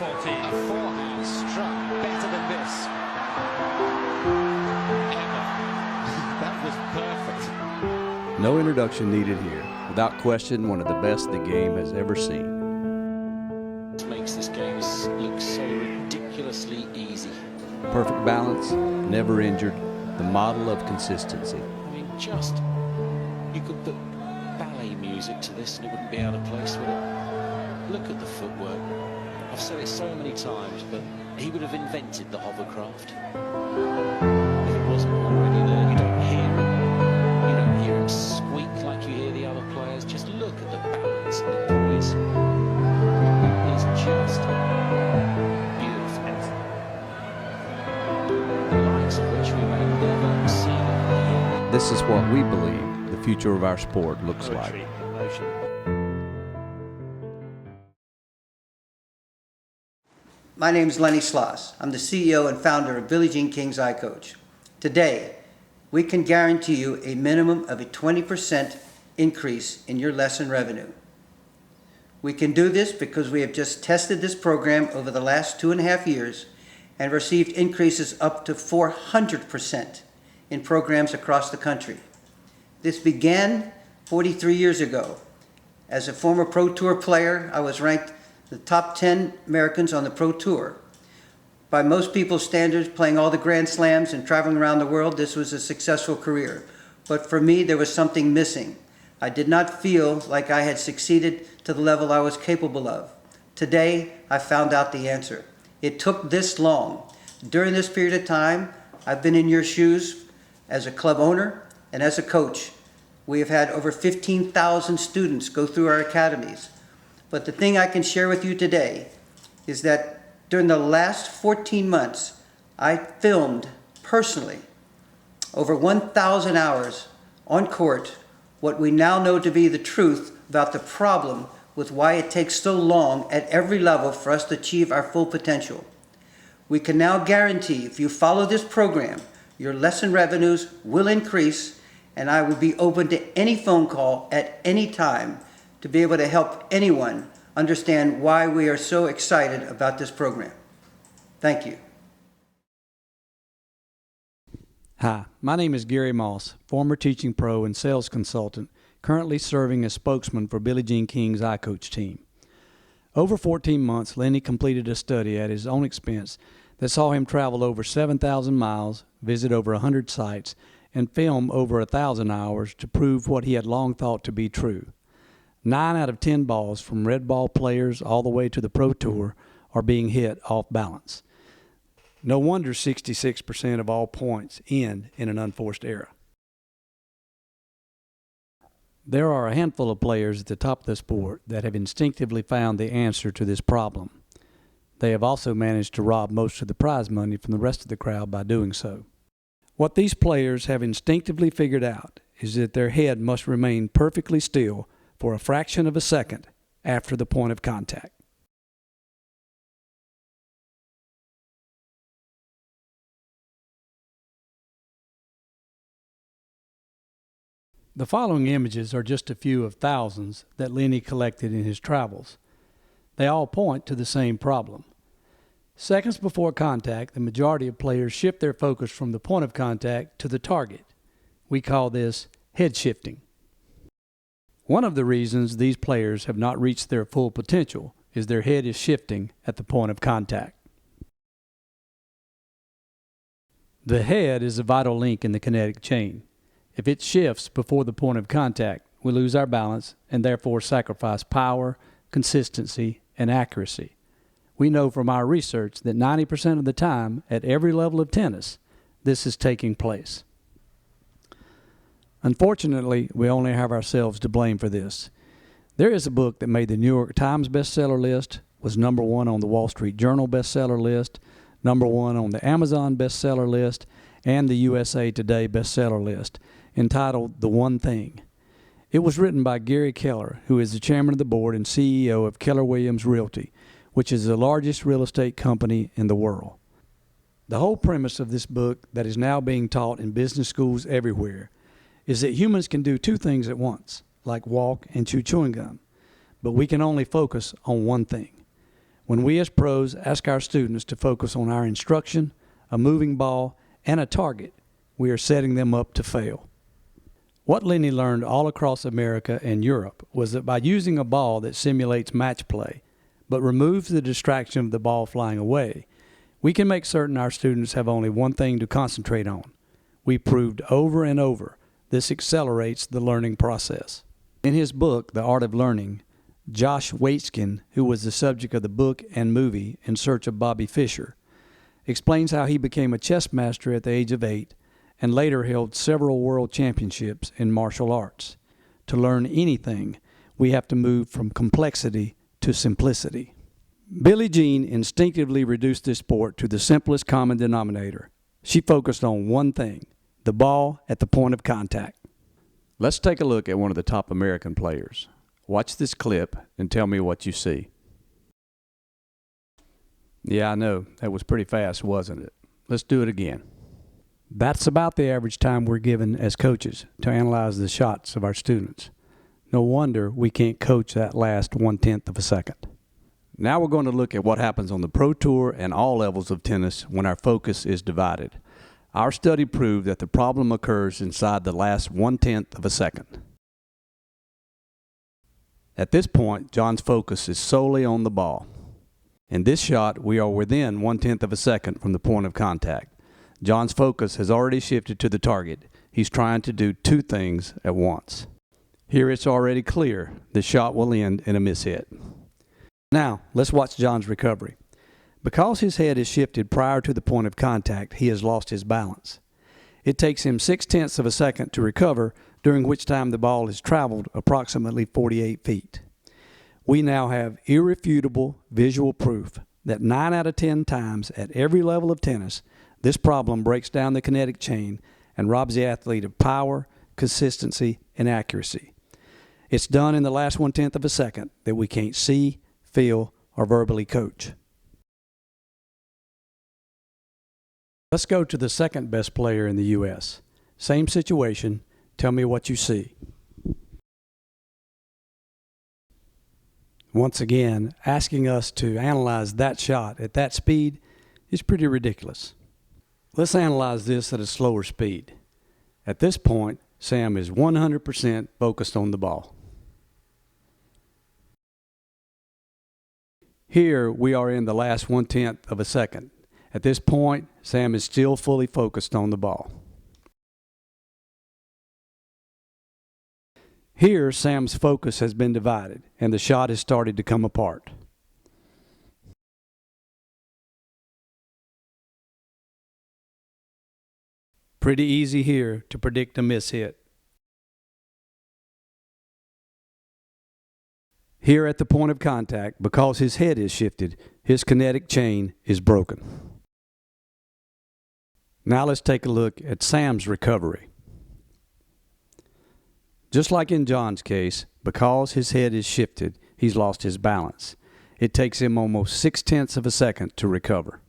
14. A forehand struck better than this. Ever. That was perfect. No introduction needed here. Without question, one of the best the game has ever seen. It makes this game look so ridiculously easy. Perfect balance, never injured, the model of consistency. I mean, you could put ballet music to this and it wouldn't be out of place, would it? Look at the footwork. I've said it so many times, but he would have invented the hovercraft. If it wasn't already there, you don't hear him. You don't hear him squeak like you hear the other players. Just look at the balance and the poise. It's just beautiful. The likes of which we may never see again. This is what we believe the future of our sport looks like. Poetry in motion. My name is Lenny Sloss. I'm the CEO and founder of Billie Jean King's iCoach. Today, we can guarantee you a minimum of a 20% increase in your lesson revenue. We can do this because we have just tested this program over the last 2.5 years and received increases up to 400% in programs across the country. This began 43 years ago. As a former Pro Tour player, I was ranked the top 10 Americans on the Pro Tour. By most people's standards, playing all the Grand Slams and traveling around the world, this was a successful career. But for me, there was something missing. I did not feel like I had succeeded to the level I was capable of. Today, I found out the answer. It took this long. During this period of time, I've been in your shoes as a club owner and as a coach. We have had over 15,000 students go through our academies. But the thing I can share with you today is that during the last 14 months, I filmed personally over 1,000 hours on court what we now know to be the truth about the problem with why it takes so long at every level for us to achieve our full potential. We can now guarantee if you follow this program, your lesson revenues will increase, and I will be open to any phone call at any time to be able to help anyone understand why we are so excited about this program. Thank you. Hi, my name is Gary Moss, former teaching pro and sales consultant, currently serving as spokesman for Billie Jean King's iCoach team. Over 14 months, Lenny completed a study at his own expense that saw him travel over 7,000 miles, visit over 100 sites, and film over 1,000 hours to prove what he had long thought to be true. 9 out of 10 balls from red ball players all the way to the Pro Tour are being hit off balance. No wonder 66% of all points end in an unforced error. There are a handful of players at the top of the sport that have instinctively found the answer to this problem. They have also managed to rob most of the prize money from the rest of the crowd by doing so. What these players have instinctively figured out is that their head must remain perfectly still for a fraction of a second after the point of contact. The following images are just a few of thousands that Lenny collected in his travels. They all point to the same problem. Seconds before contact, the majority of players shift their focus from the point of contact to the target. We call this head shifting. One of the reasons these players have not reached their full potential is their head is shifting at the point of contact. The head is a vital link in the kinetic chain. If it shifts before the point of contact, we lose our balance and therefore sacrifice power, consistency, and accuracy. We know from our research that 90% of the time, at every level of tennis, this is taking place. Unfortunately, we only have ourselves to blame for this. There is a book that made the New York Times bestseller list, was #1 on the Wall Street Journal bestseller list, #1 on the Amazon bestseller list, and the USA Today bestseller list, entitled The One Thing. It was written by Gary Keller, who is the chairman of the board and CEO of Keller Williams Realty, which is the largest real estate company in the world. The whole premise of this book that is now being taught in business schools everywhere is that humans can do 2 things at once, like walk and chew chewing gum, but we can only focus on one thing. When we as pros ask our students to focus on our instruction, a moving ball, and a target, we are setting them up to fail. What Lenny learned all across America and Europe was that by using a ball that simulates match play, but removes the distraction of the ball flying away, we can make certain our students have only one thing to concentrate on. We proved over and over this accelerates the learning process. In his book, The Art of Learning, Josh Waitzkin, who was the subject of the book and movie In Search of Bobby Fischer, explains how he became a chess master at the age of 8 and later held several world championships in martial arts. To learn anything, we have to move from complexity to simplicity. Billie Jean instinctively reduced this sport to the simplest common denominator. She focused on one thing, the ball at the point of contact. Let's take a look at one of the top American players. Watch this clip and tell me what you see. Yeah, I know. That was pretty fast, wasn't it? Let's do it again. That's about the average time we're given as coaches to analyze the shots of our students. No wonder we can't coach that last 1/10 of a second. Now we're going to look at what happens on the Pro Tour and all levels of tennis when our focus is divided. Our study proved that the problem occurs inside the last 1/10 of a second. At this point, John's focus is solely on the ball. In this shot, we are within 1/10 of a second from the point of contact. John's focus has already shifted to the target. He's trying to do two things at once. Here it's already clear the shot will end in a mishit. Now, let's watch John's recovery. Because his head is shifted prior to the point of contact, he has lost his balance. It takes him 0.6 of a second to recover, during which time the ball has traveled approximately 48 feet. We now have irrefutable visual proof that 9 out of 10 times at every level of tennis, this problem breaks down the kinetic chain and robs the athlete of power, consistency, and accuracy. It's done in the last 1/10 of a second that we can't see, feel, or verbally coach. Let's go to the second best player in the U.S. Same situation. Tell me what you see. Once again, asking us to analyze that shot at that speed is pretty ridiculous. Let's analyze this at a slower speed. At this point, Sam is 100% focused on the ball. Here we are in the last 1/10 of a second. At this point, Sam is still fully focused on the ball. Here, Sam's focus has been divided, and the shot has started to come apart. Pretty easy here to predict a miss hit. Here at the point of contact, because his head is shifted, his kinetic chain is broken. Now let's take a look at Sam's recovery. Just like in John's case, because his head is shifted, he's lost his balance. It takes him almost 0.6 of a second to recover.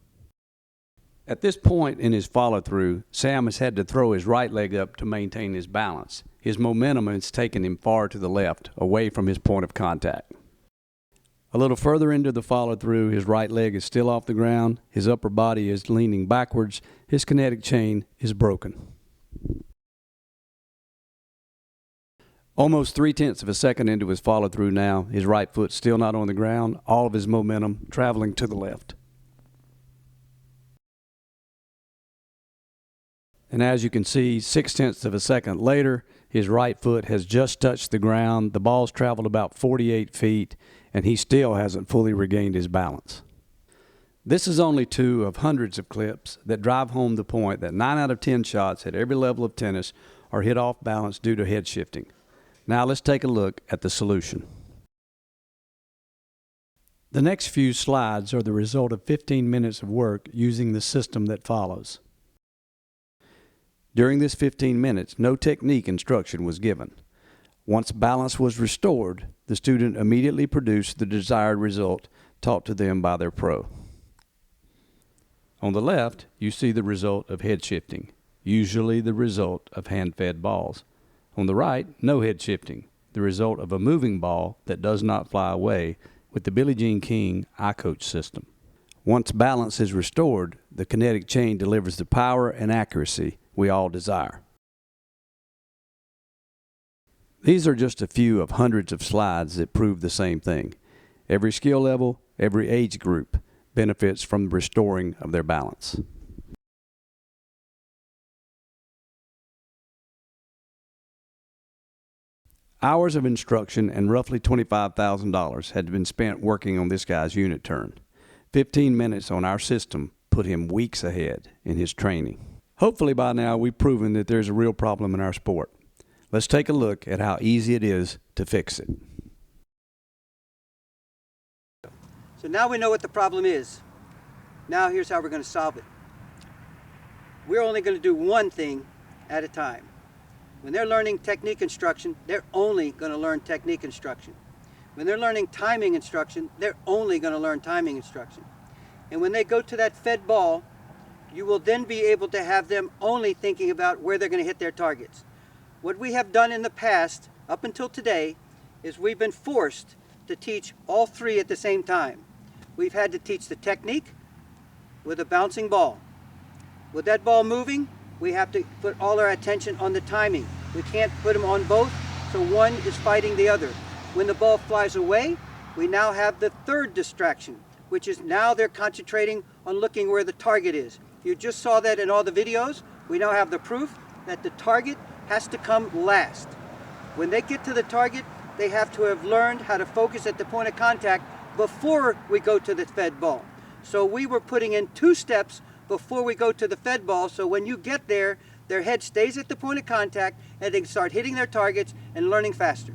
At this point in his follow-through, Sam has had to throw his right leg up to maintain his balance. His momentum has taken him far to the left, away from his point of contact. A little further into the follow-through, his right leg is still off the ground, his upper body is leaning backwards, his kinetic chain is broken. Almost 0.3 of a second into his follow-through now, his right foot still not on the ground, all of his momentum traveling to the left. And as you can see, 0.6 of a second later, his right foot has just touched the ground, the ball's traveled about 48 feet, and he still hasn't fully regained his balance. This is only 2 of hundreds of clips that drive home the point that 9 out of 10 shots at every level of tennis are hit off balance due to head shifting. Now let's take a look at the solution. The next few slides are the result of 15 minutes of work using the system that follows. During this 15 minutes, no technique instruction was given. Once balance was restored, the student immediately produced the desired result taught to them by their pro. On the left, you see the result of head shifting, usually the result of hand-fed balls. On the right, no head shifting, the result of a moving ball that does not fly away with the Billie Jean King iCoach system. Once balance is restored, the kinetic chain delivers the power and accuracy we all desire. These are just a few of hundreds of slides that prove the same thing. Every skill level, every age group benefits from the restoring of their balance. Hours of instruction and roughly $25,000 had been spent working on this guy's unit turn. 15 minutes on our system put him weeks ahead in his training. Hopefully by now we've proven that there's a real problem in our sport. Let's take a look at how easy it is to fix it. So now we know what the problem is. Now here's how we're going to solve it. We're only going to do one thing at a time. When they're learning technique instruction, they're only going to learn technique instruction. When they're learning timing instruction, they're only going to learn timing instruction. And when they go to that fed ball, you will then be able to have them only thinking about where they're going to hit their targets. What we have done in the past, up until today, is we've been forced to teach all three at the same time. We've had to teach the technique with a bouncing ball. With that ball moving, we have to put all our attention on the timing. We can't put them on both, so one is fighting the other. When the ball flies away, we now have the third distraction, which is now they're concentrating on looking where the target is. You just saw that in all the videos. We now have the proof that the target has to come last. When they get to the target, they have to have learned how to focus at the point of contact before we go to the fed ball. So we were putting in 2 steps before we go to the fed ball, so when you get there, their head stays at the point of contact and they can start hitting their targets and learning faster.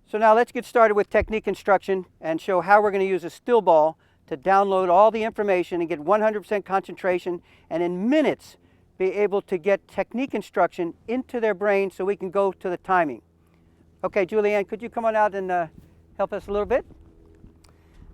So now let's get started with technique instruction and show how we're going to use a still ball to download all the information and get 100% concentration, and in minutes be able to get technique instruction into their brain so we can go to the timing. Okay, Julianne, could you come on out and help us a little bit?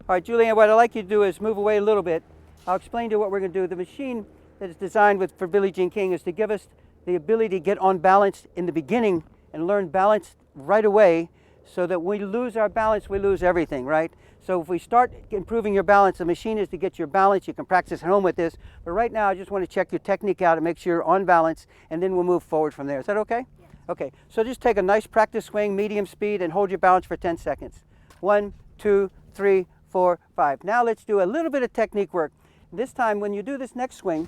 All right, Julianne, what I'd like you to do is move away a little bit. I'll explain to you what we're going to do. The machine that is designed for Billie Jean King is to give us the ability to get on balance in the beginning and learn balance right away, so that when we lose our balance, we lose everything, right? So if we start improving your balance, the machine is to get your balance. You can practice at home with this. But right now, I just want to check your technique out and make sure you're on balance, and then we'll move forward from there. Is that okay? Yeah. Okay, so just take a nice practice swing, medium speed, and hold your balance for 10 seconds. 1, 2, 3, 4, 5. Now let's do a little bit of technique work. This time, when you do this next swing,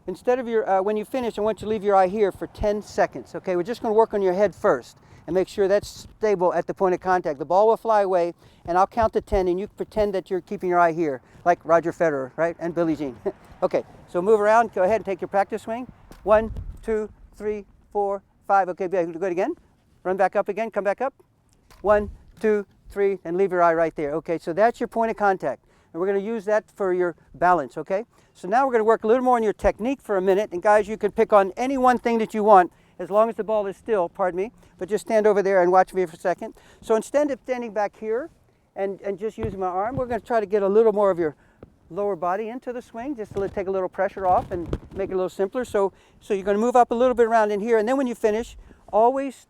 instead of your, when you finish, I want you to leave your eye here for 10 seconds. Okay, we're just going to work on your head first and make sure that's stable at the point of contact. The ball will fly away, and I'll count to 10, and you pretend that you're keeping your eye here, like Roger Federer, right, and Billie Jean. Okay, so move around. Go ahead and take your practice swing. 1, 2, 3, 4, 5. Okay, good again. Run back up again. Come back up. 1, 2, 3, and leave your eye right there. Okay, so that's your point of contact, and we're going to use that for your balance. Okay, so now we're going to work a little more on your technique for a minute, and guys, you can pick on any one thing that you want, as long as the ball is still, pardon me, but just stand over there and watch me for a second. So instead of standing back here and just using my arm, we're going to try to get a little more of your lower body into the swing, just to take a little pressure off and make it a little simpler. So you're going to move up a little bit around in here, and then when you finish, always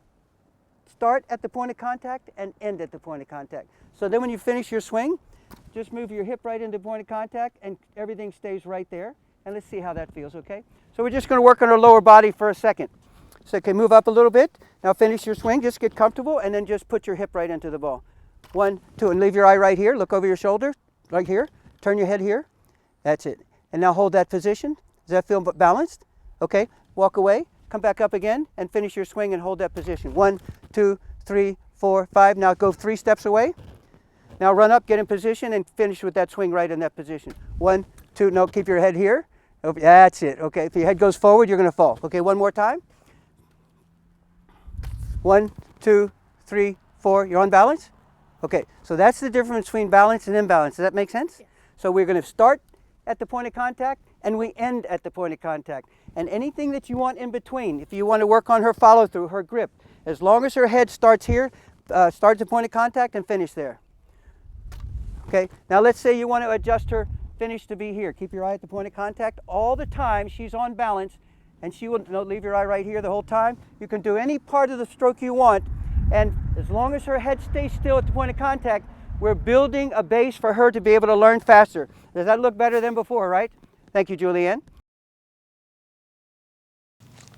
start at the point of contact and end at the point of contact. So then when you finish your swing, just move your hip right into the point of contact, and everything stays right there. And let's see how that feels, okay? So we're just going to work on our lower body for a second. So okay, move up a little bit. Now finish your swing, just get comfortable, and then just put your hip right into the ball. 1, 2, and leave your eye right here. Look over your shoulder, right here. Turn your head here. That's it. And now hold that position. Does that feel balanced? Okay, walk away, come back up again, and finish your swing and hold that position. 1, 2, 3, 4, 5. Now go 3 steps away. Now run up, get in position, and finish with that swing right in that position. 1, 2, no, keep your head here. That's it. Okay, if your head goes forward, you're going to fall. Okay, one more time. 1, 2, 3, 4. You're on balance? Okay, so that's the difference between balance and imbalance. Does that make sense? Yeah. So we're going to start at the point of contact, and we end at the point of contact. And anything that you want in between, if you want to work on her follow-through, her grip, as long as her head starts here, starts at the point of contact and finish there. Okay, now let's say you want to adjust her finish to be here. Keep your eye at the point of contact all the time. She's on balance, and she will leave your eye right here the whole time. You can do any part of the stroke you want, And as long as her head stays still at the point of contact, we're building a base for her to be able to learn faster. Does that look better than before, right? Thank you, Julianne.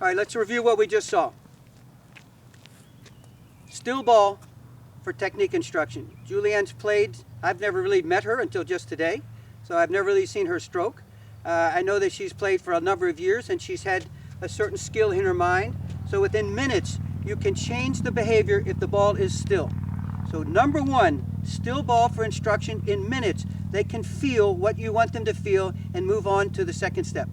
All right, let's review what we just saw. Still ball for technique instruction. Julianne's played, I've never really met her until just today, so I've never really seen her stroke. I know that she's played for a number of years and she's had a certain skill in her mind. So within minutes, you can change the behavior if the ball is still. So number one, still ball for instruction. In minutes, they can feel what you want them to feel and move on to the second step.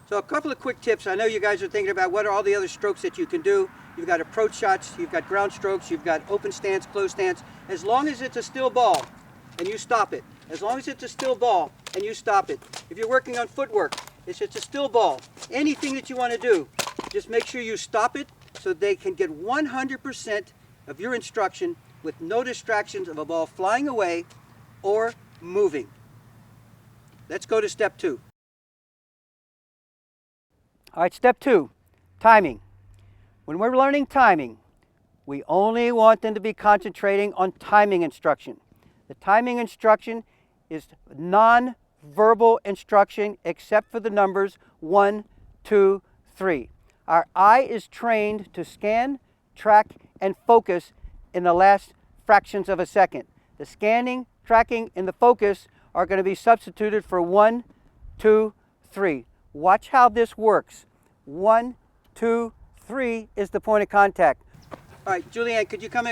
So a couple of quick tips. I know you guys are thinking about what are all the other strokes that you can do. You've got approach shots, you've got ground strokes, you've got open stance, closed stance. As long as it's a still ball and you stop it. As long as it's a still ball and you stop it. If you're working on footwork, it's a still ball. Anything that you want to do, just make sure you stop it so they can get 100% of your instruction with no distractions of a ball flying away or moving. Let's go to step two. All right, step two, timing. When we're learning timing, we only want them to be concentrating on timing instruction. The timing instruction is non-verbal instruction except for the numbers 1, 2, 3. Our eye is trained to scan, track, and focus in the last fractions of a second. The scanning, tracking, and the focus are going to be substituted for 1, 2, 3. Watch how this works. 1, 2, 3 is the point of contact. All right, Julianne, could you come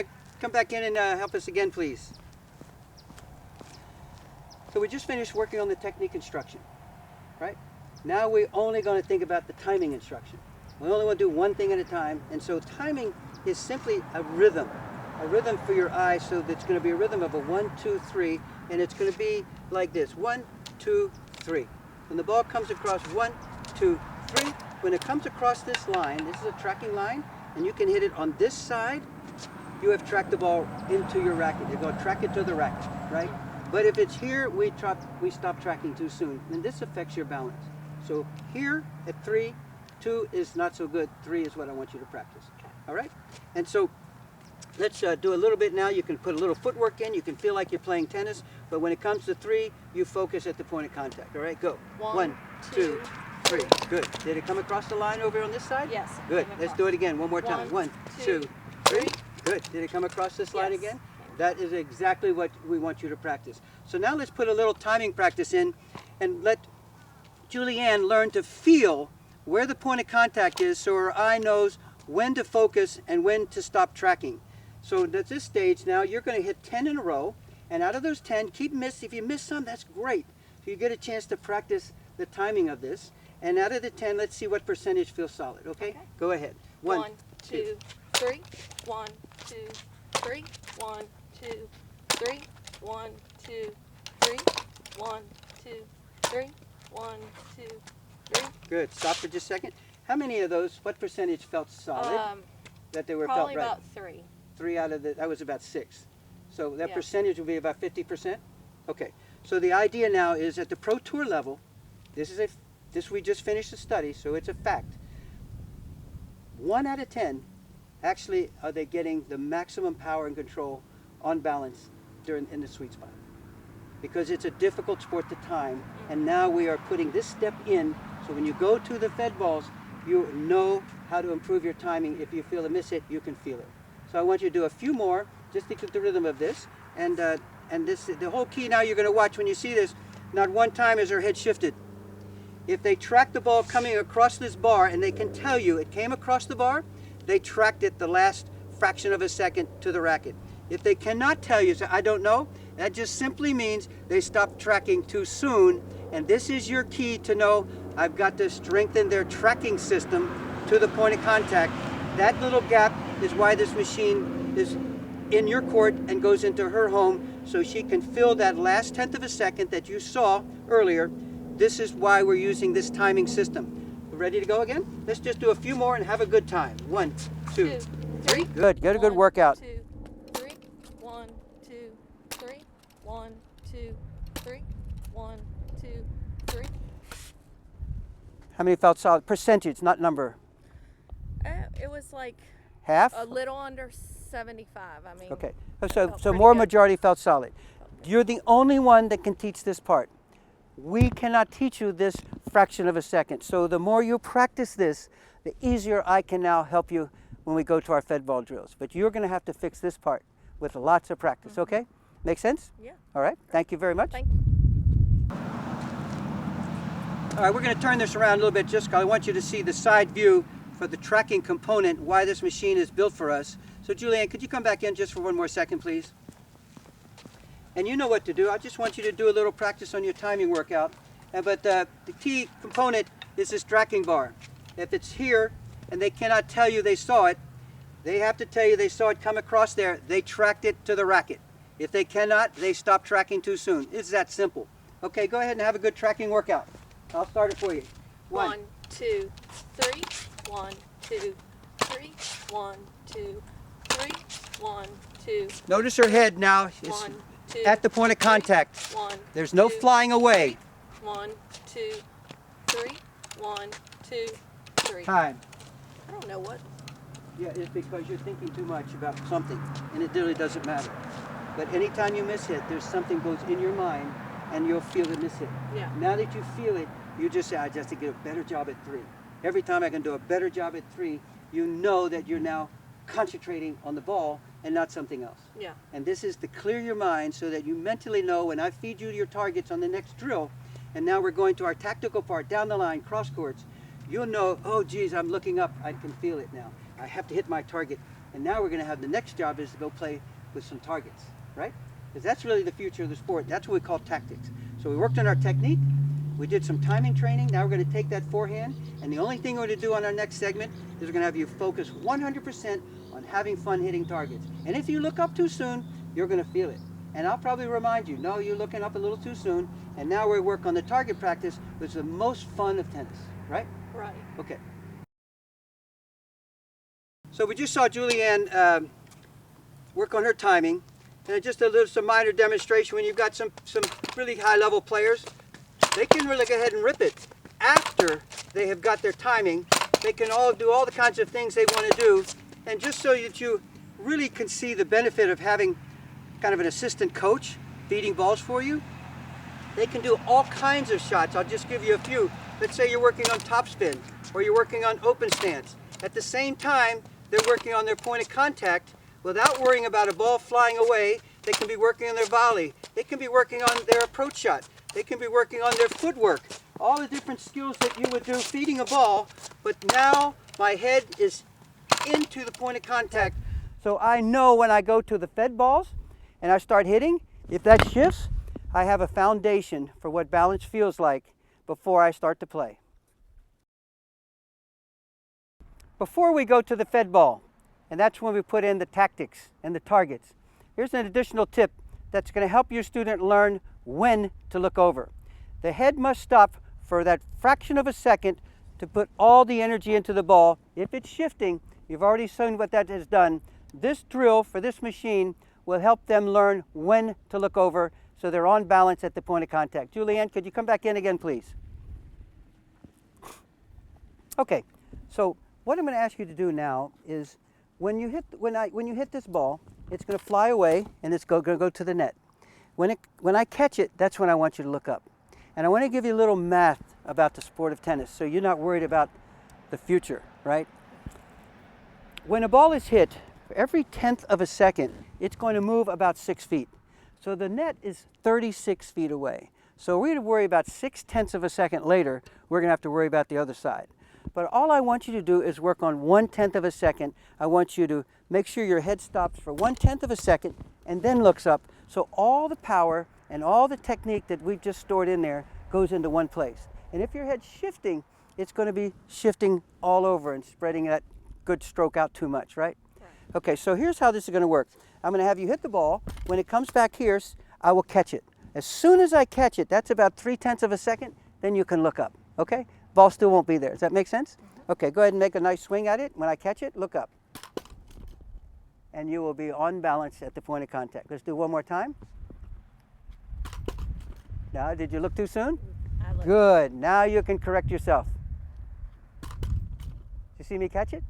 back in and help us again, please? So we just finished working on the technique instruction, right? Now we're only going to think about the timing instruction. We only want to do one thing at a time, and so timing is simply a rhythm for your eye, so that's going to be a rhythm of a 1, 2, 3, and it's going to be like this, 1, 2, 3. When the ball comes across 1, 2, 3, when it comes across this line, this is a tracking line, and you can hit it on this side, you have tracked the ball into your racket. You're going to track it to the racket, right? But if it's here, we stop tracking too soon, and this affects your balance. So here at 3, 2 is not so good. 3 is what I want you to practice. All right? And so let's do a little bit now. You can put a little footwork in. You can feel like you're playing tennis. But when it comes to 3, you focus at the point of contact. All right? Go. 1, 2, 3. Good. Did it come across the line over on this side? Yes. Good. Let's do it again. One more time. 1, 2, 3. Good. Did it come across this line again? That is exactly what we want you to practice. So now let's put a little timing practice in and let Julianne learn to feel where the point of contact is so her eye knows when to focus and when to stop tracking. So at this stage now, you're going to hit 10 in a row, and out of those 10, if you miss some, that's great. So you get a chance to practice the timing of this. And out of the 10, let's see what percentage feels solid, okay? Go ahead. 1, 2, 3. 1, 2, 3. 1, 2, 3. 1, 2, 3. 1, 2, 3. 1, 2, 3. Good. Stop for just a second. How many of those, what percentage felt solid? That they were felt right? Probably about 3. 3 out of that was about 6. So that percentage will be about 50%? Okay. So the idea now is at the Pro Tour level, this we just finished the study, so it's a fact. 1 out of 10 actually are they getting the maximum power and control on balance in the sweet spot. Because it's a difficult sport to time, and now we are putting this step in, so when you go to the Fed balls, you know how to improve your timing. If you feel a miss hit, you can feel it. So I want you to do a few more, just to get the rhythm of this, and the whole key now you're going to watch when you see this, not one time has her head shifted. If they track the ball coming across this bar, and they can tell you it came across the bar, they tracked it the last fraction of a second to the racket. If they cannot tell you, say, I don't know, that just simply means they stopped tracking too soon, and this is your key to know I've got to strengthen their tracking system to the point of contact. That little gap is why this machine is in your court and goes into her home, so she can fill that last tenth of a second that you saw earlier. This is why we're using this timing system. Ready to go again? Let's just do a few more and have a good time. 1, 2, 3. Good. Get a good workout. 2, 3. 1, 2, 3. 1, 2, 3. 1, 2, 3. How many felt solid? Percentage, not number. It was was like Half? a little under 75. I mean, Okay, felt so pretty more good. majority felt solid. You're the only one that can teach this part. We cannot teach you this fraction of a second. So the more you practice this, the easier I can now help you when we go to our fed ball drills. But you're going to have to fix this part with lots of practice, okay? Make sense? Yeah. All right, thank you very much. Thank you. All right, we're going to turn this around a little bit just 'cause I want you to see the side view for the tracking component, why this machine is built for us. So Julianne, could you come back in just for one more second, please? And you know what to do. I just want you to do a little practice on your timing workout. But the key component is this tracking bar. If it's here and they cannot tell you they saw it, they have to tell you they saw it come across there. They tracked it to the racket. If they cannot, they stop tracking too soon. It's that simple. Okay, go ahead and have a good tracking workout. I'll start it for you. 1, 2, 3. 1, 2, 3. 1, 2, 3. 1, 2. Notice her head now is 1, 2. at the point of contact. 1. There's no 2, flying away. 1, 2, 3. 1, 2, 3. Time. I don't know what. Yeah, it's because you're thinking too much about something, and it really doesn't matter. But anytime you miss hit, there's something goes in your mind, and you'll feel the miss hit. Yeah. Now that you feel it, you just say, I just to get a better job at 3. Every time I can do a better job at 3, you know that you're now concentrating on the ball and not something else. Yeah. And this is to clear your mind so that you mentally know when I feed you your targets on the next drill, and now we're going to our tactical part, down the line, cross courts, you'll know, oh geez, I'm looking up, I can feel it now. I have to hit my target. And now we're gonna have the next job is to go play with some targets, right? Because that's really the future of the sport. That's what we call tactics. So we worked on our technique, we did some timing training, now we're gonna take that forehand, and the only thing we're gonna do on our next segment is we're gonna have you focus 100% on having fun hitting targets. And if you look up too soon, you're gonna feel it. And I'll probably remind you, no, you're looking up a little too soon, and now we work on the target practice, which is the most fun of tennis, right? Right. Okay. So we just saw Julianne work on her timing, and just some minor demonstration. When you've got some really high-level players, they can really go ahead and rip it. After they have got their timing, they can all do all the kinds of things they want to do, and just so that you really can see the benefit of having kind of an assistant coach feeding balls for you, they can do all kinds of shots. I'll just give you a few. Let's say you're working on topspin, or you're working on open stance. At the same time, they're working on their point of contact without worrying about a ball flying away. They can be working on their volley. They can be working on their approach shot. They can be working on their footwork. All the different skills that you would do feeding a ball, but now my head is into the point of contact. So I know when I go to the fed balls and I start hitting, if that shifts, I have a foundation for what balance feels like before I start to play. Before we go to the fed ball, and that's when we put in the tactics and the targets, here's an additional tip that's going to help your student learn when to look over. The head must stop for that fraction of a second to put all the energy into the ball. If it's shifting, you've already seen what that has done. This drill for this machine will help them learn when to look over so they're on balance at the point of contact. Julianne, could you come back in again, please? Okay, so what I'm going to ask you to do now is when you hit this ball, it's going to fly away and it's going to go to the net. When I catch it, that's when I want you to look up. And I want to give you a little math about the sport of tennis so you're not worried about the future, right? When a ball is hit, for every 1/10 of a second, it's going to move about 6 feet. So the net is 36 feet away. So we're going to worry about 6/10 of a second later, we're going to have to worry about the other side. But all I want you to do is work on 1/10 of a second. I want you to make sure your head stops for 1/10 of a second and then looks up. So all the power and all the technique that we've just stored in there goes into one place. And if your head's shifting, it's going to be shifting all over and spreading that good stroke out too much, right? Okay, so here's how this is going to work. I'm going to have you hit the ball. When it comes back here, I will catch it. As soon as I catch it, that's about 3/10 of a second, then you can look up, okay? Ball still won't be there. Does that make sense? Okay, go ahead and make a nice swing at it. When I catch it, look up. And you will be on balance at the point of contact. Let's do one more time. Now, did you look too soon? Good. Now you can correct yourself. Did you see me catch it?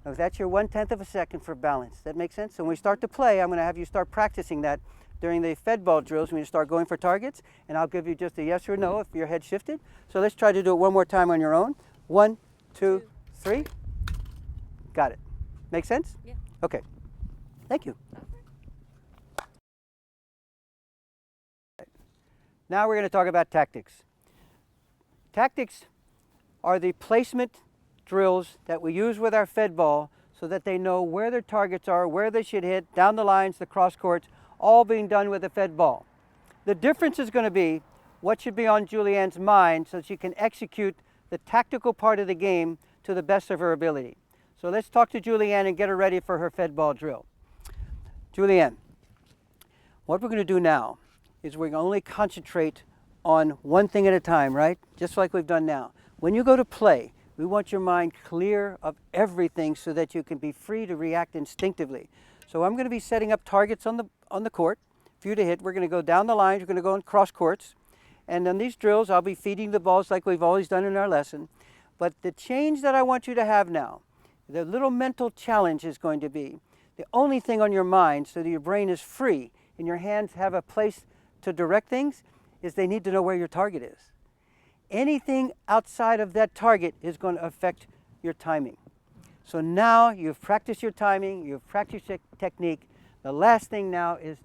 Now, that's your 1/10 of a second for balance. That makes sense? So when we start to play, I'm going to have you start practicing that during the fed ball drills when you start going for targets, and I'll give you just a yes or no if your head shifted. So let's try to do it one more time on your own. 1, 2, 3. Got it. Make sense? Yeah. Okay. Thank you. Now we're going to talk about tactics. Tactics are the placement drills that we use with our fed ball so that they know where their targets are, where they should hit, down the lines, the cross courts, all being done with a fed ball. The difference is going to be what should be on Julianne's mind so she can execute the tactical part of the game to the best of her ability. So let's talk to Julianne and get her ready for her fed ball drill. Julianne, what we're going to do now is we're going to only concentrate on one thing at a time, right? Just like we've done now. When you go to play, we want your mind clear of everything so that you can be free to react instinctively. So I'm going to be setting up targets on the court for you to hit. We're going to go down the lines. We're going to go in cross courts. And on these drills, I'll be feeding the balls like we've always done in our lesson. But the change that I want you to have now, the little mental challenge is going to be the only thing on your mind so that your brain is free and your hands have a place to direct things is they need to know where your target is. Anything outside of that target is going to affect your timing. So now you've practiced your timing, you've practiced your technique. The last thing now is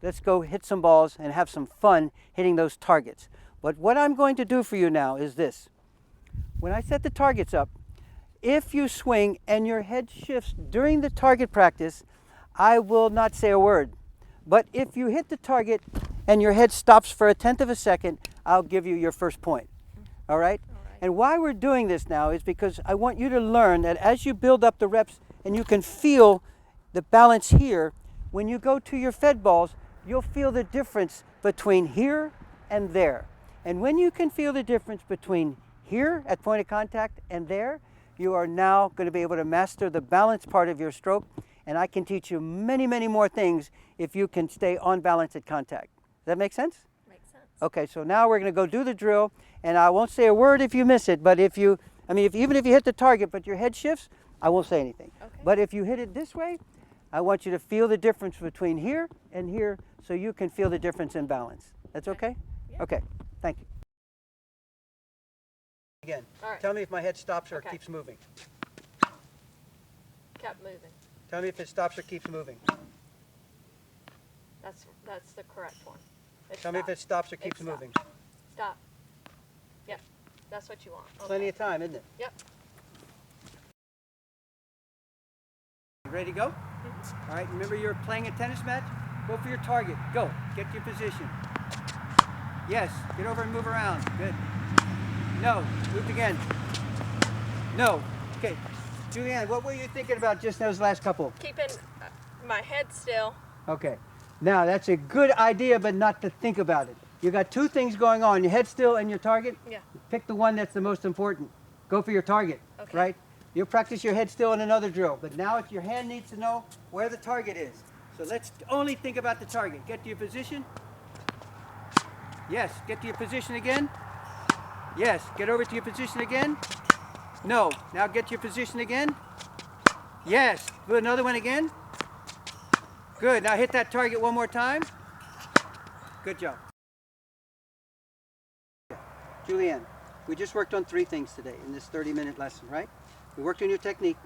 let's go hit some balls and have some fun hitting those targets. But what I'm going to do for you now is this. When I set the targets up, if you swing and your head shifts during the target practice, I will not say a word. But if you hit the target and your head stops for 1/10 of a second, I'll give you your first point. All right? And why we're doing this now is because I want you to learn that as you build up the reps and you can feel the balance here, when you go to your fed balls, you'll feel the difference between here and there. And when you can feel the difference between here at point of contact and there, you are now going to be able to master the balance part of your stroke. And I can teach you many, many more things if you can stay on balance at contact. Does that make sense? Makes sense. Okay, so now we're going to go do the drill, and I won't say a word if you miss it, but even if you hit the target but your head shifts, I won't say anything. Okay. But if you hit it this way, I want you to feel the difference between here and here so you can feel the difference in balance. That's okay? Yeah. Okay, thank you. Again, All right. tell me if my head stops or Okay. keeps moving. Kept moving. Tell me if it stops or keeps moving. That's the correct one. Tell me if it stops or keeps stopped. moving. Stop. Yep. That's what you want. Okay. Plenty of time, isn't it? Yep. You ready to go? All right, remember you're playing a tennis match? Go for your target. Go. Get your position. Yes. Get over and move around. Good. No. Moved again. No. Okay. Julianne, what were you thinking about just those last couple? Keeping my head still. Okay. Now, that's a good idea, but not to think about it. You got two things going on, your head still and your target. Yeah. Pick the one that's the most important. Go for your target, Okay. right? You'll practice your head still in another drill, but now your hand needs to know where the target is. So let's only think about the target. Get to your position. Yes, get to your position again. Yes, get over to your position again. No, now get to your position again. Yes, do another one again. Good, now hit that target one more time. Good job. Julianne, we just worked on 3 things today in this 30-minute lesson, right? We worked on your technique,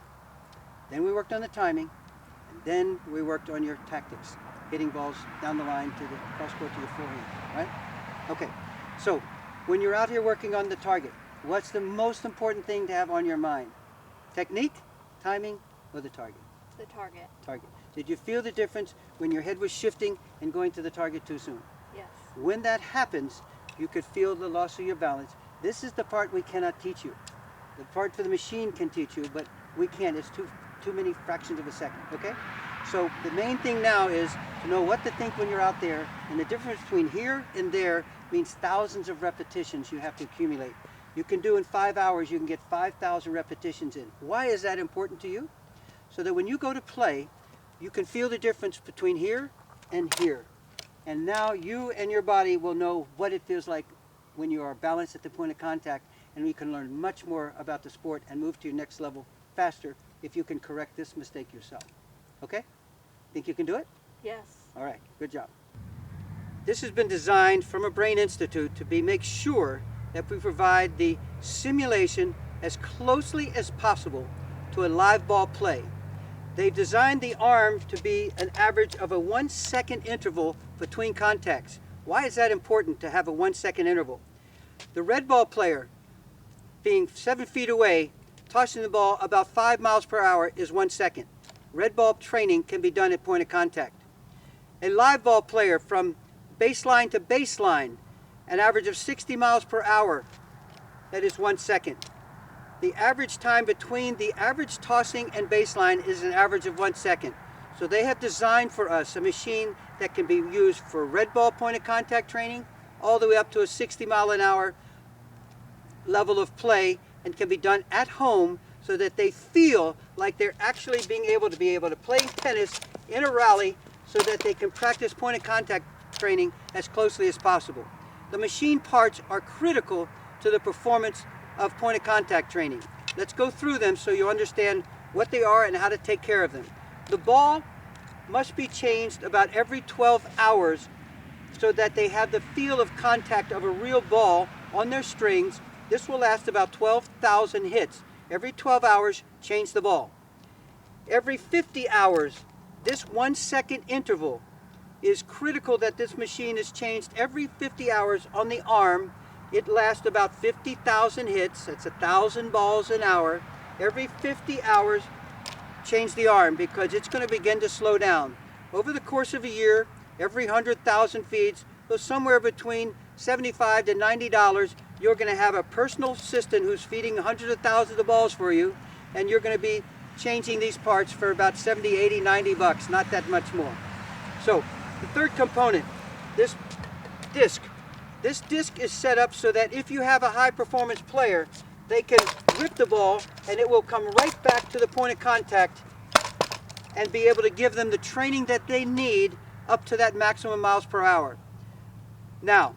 then we worked on the timing, and then we worked on your tactics, hitting balls down the line to the cross court to your forehand, right? Okay, so when you're out here working on the target, what's the most important thing to have on your mind? Technique, timing, or the target? The target. Target. Did you feel the difference when your head was shifting and going to the target too soon? Yes. When that happens, you could feel the loss of your balance. This is the part we cannot teach you. The part for the machine can teach you, but we can't. It's too many fractions of a second, okay? So the main thing now is to know what to think when you're out there, and the difference between here and there means thousands of repetitions you have to accumulate. You can do in 5 hours, you can get 5,000 repetitions in. Why is that important to you? So that when you go to play, you can feel the difference between here and here. And now you and your body will know what it feels like when you are balanced at the point of contact, and you can learn much more about the sport and move to your next level faster if you can correct this mistake yourself. Okay? Think you can do it? Yes. All right, good job. This has been designed from a Brain Institute to make sure that we provide the simulation as closely as possible to a live ball play. They've designed the arm to be an average of a 1 second interval between contacts. Why is that important to have a 1 second interval? The red ball player, being 7 feet away, tossing the ball about 5 miles per hour is 1 second. Red ball training can be done at point of contact. A live ball player from baseline to baseline, an average of 60 miles per hour, that is 1 second. The average time between the average tossing and baseline is an average of 1 second. So they have designed for us a machine that can be used for red ball point of contact training all the way up to a 60 mile an hour level of play, and can be done at home so that they feel like they're actually being able to play tennis in a rally, so that they can practice point of contact training as closely as possible. The machine parts are critical to the performance of point of contact training. Let's go through them so you understand what they are and how to take care of them. The ball must be changed about every 12 hours so that they have the feel of contact of a real ball on their strings. This will last about 12,000 hits. Every 12 hours, change the ball. Every 50 hours, this 1 second interval is critical that this machine is changed every 50 hours on the arm. It lasts about 50,000 hits. That's 1,000 balls an hour. Every 50 hours, change the arm, because it's going to begin to slow down. Over the course of a year, every 100,000 feeds, so somewhere between $75 to $90, you're going to have a personal assistant who's feeding hundreds of thousands of balls for you, and you're going to be changing these parts for about 70, 80, 90 bucks, not that much more. So the third component, this disc. This disc is set up so that if you have a high performance player, they can whip the ball and it will come right back to the point of contact and be able to give them the training that they need up to that maximum miles per hour. Now,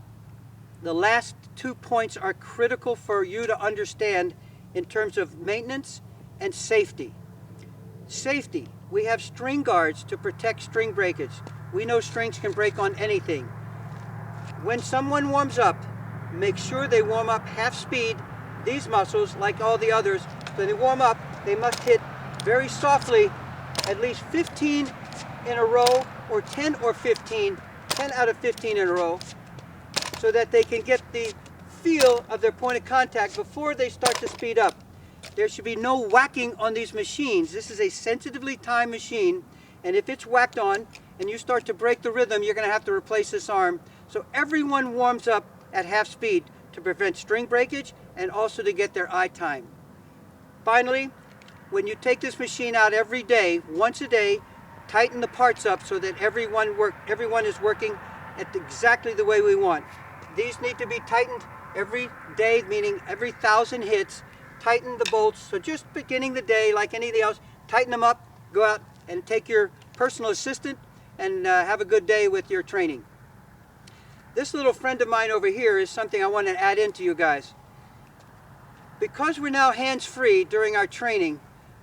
the last 2 points are critical for you to understand in terms of maintenance and safety. Safety. We have string guards to protect string breakage. We know strings can break on anything. When someone warms up, make sure they warm up half speed. These muscles, like all the others, when they warm up, they must hit very softly, at least 15 in a row, or 10 or 15, 10 out of 15 in a row, so that they can get the feel of their point of contact before they start to speed up. There should be no whacking on these machines. This is a sensitively timed machine, and if it's whacked on and you start to break the rhythm, you're going to have to replace this arm. So everyone warms up at half speed to prevent string breakage and also to get their eye time. Finally, when you take this machine out every day, once a day, tighten the parts up so that everyone is working at exactly the way we want. These need to be tightened every day, meaning every 1,000 hits. Tighten the bolts. So just beginning the day, like anything else, tighten them up, go out and take your personal assistant and have a good day with your training. This little friend of mine over here is something I want to add into you guys. Because we're now hands-free during our training,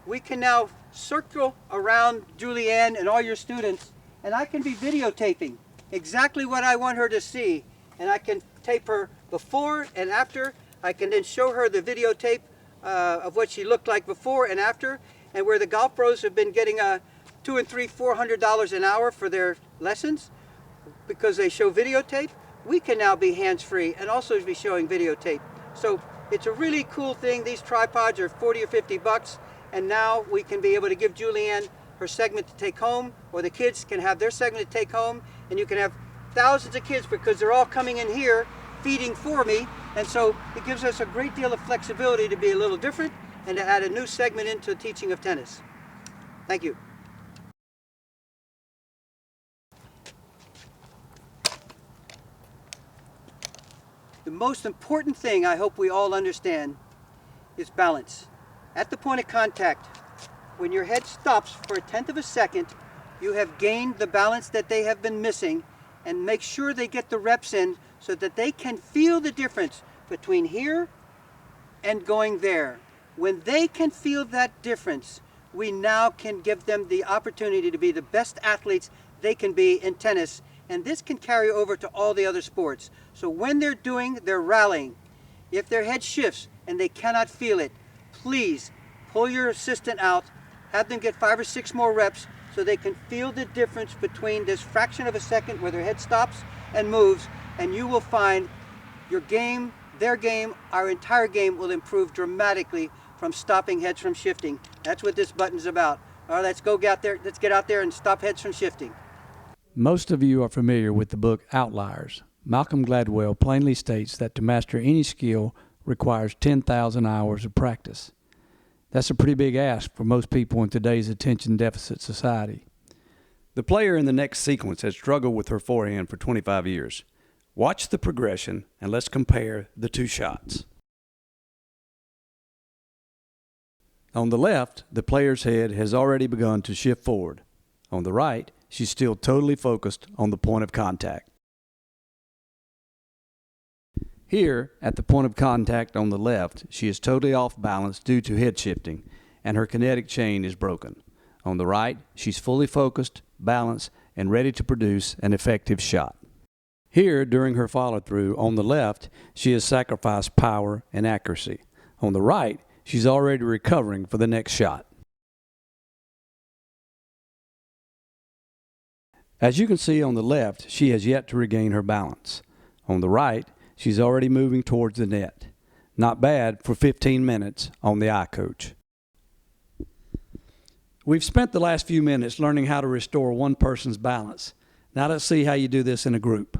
we can now circle around Julianne and all your students, and I can be videotaping exactly what I want her to see. And I can tape her before and after. I can then show her the videotape of what she looked like before and after, and where the golf pros have been getting $200 and $400 an hour for their lessons because they show videotape, we can now be hands-free and also be showing videotape. So it's a really cool thing. These tripods are 40 or 50 bucks, and now we can be able to give Julianne her segment to take home, or the kids can have their segment to take home, and you can have thousands of kids because they're all coming in here feeding for me, and so it gives us a great deal of flexibility to be a little different and to add a new segment into teaching of tennis. Thank you. The most important thing I hope we all understand is balance. At the point of contact, when your head stops for 1/10 of a second, you have gained the balance that they have been missing, and make sure they get the reps in so that they can feel the difference between here and going there. When they can feel that difference, we now can give them the opportunity to be the best athletes they can be in tennis, and this can carry over to all the other sports. So when they're doing their rallying, if their head shifts and they cannot feel it, please pull your assistant out, have them get 5 or 6 more reps so they can feel the difference between this fraction of a second where their head stops and moves, and you will find your game, their game, our entire game will improve dramatically from stopping heads from shifting. That's what this button's about. All right, let's get out there and stop heads from shifting. Most of you are familiar with the book Outliers. Malcolm Gladwell plainly states that to master any skill requires 10,000 hours of practice. That's a pretty big ask for most people in today's attention deficit society. The player in the next sequence has struggled with her forehand for 25 years. Watch the progression and let's compare the two shots. On the left, the player's head has already begun to shift forward. On the right, she's still totally focused on the point of contact. Here, at the point of contact on the left, she is totally off balance due to head shifting, and her kinetic chain is broken. On the right, she's fully focused, balanced, and ready to produce an effective shot. Here, during her follow-through, on the left, she has sacrificed power and accuracy. On the right, she's already recovering for the next shot. As you can see on the left, she has yet to regain her balance. On the right, she's already moving towards the net. Not bad for 15 minutes on the iCoach. We've spent the last few minutes learning how to restore one person's balance. Now let's see how you do this in a group.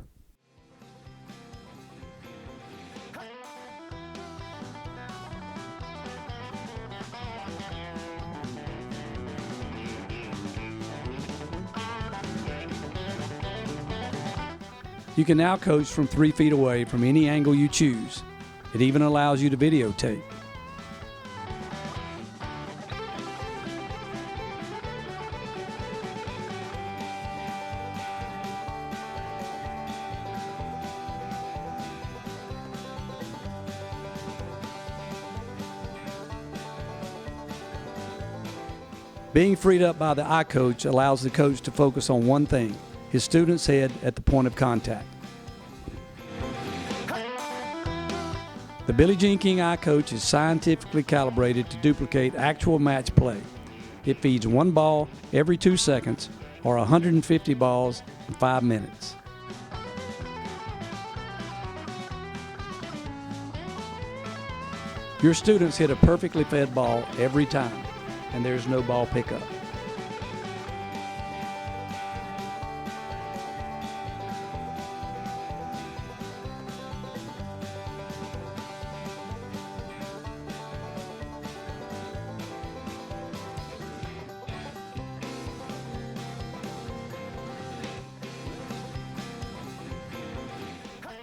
You can now coach from 3 feet away from any angle you choose. It even allows you to videotape. Being freed up by the iCoach allows the coach to focus on one thing: his student's head at the point of contact. The Billie Jean King iCoach is scientifically calibrated to duplicate actual match play. It feeds 1 ball every 2 seconds, or 150 balls in 5 minutes. Your students hit a perfectly fed ball every time, and there's no ball pickup.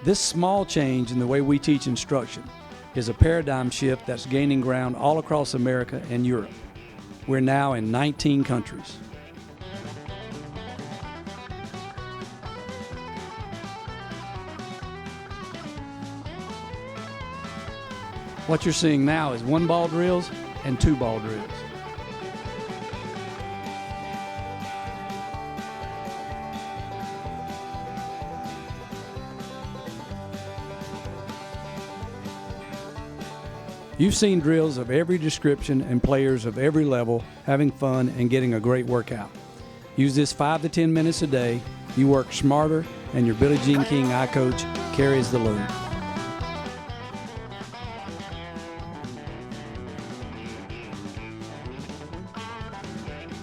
This small change in the way we teach instruction is a paradigm shift that's gaining ground all across America and Europe. We're now in 19 countries. What you're seeing now is 1-ball drills and 2-ball drills. You've seen drills of every description and players of every level having fun and getting a great workout. Use this 5 to 10 minutes a day. You work smarter, and your Billie Jean King iCoach carries the load.